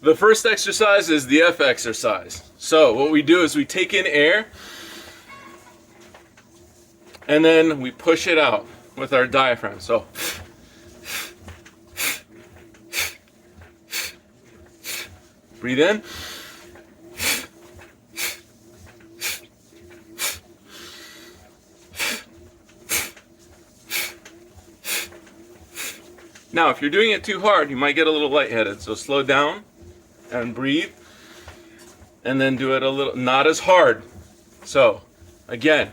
The first exercise is the F exercise. So what we do is we take in air and then we push it out with our diaphragm. So breathe in. Now, if you're doing it too hard, you might get a little lightheaded. So slow down and breathe. And then do it a little, not as hard. So, again,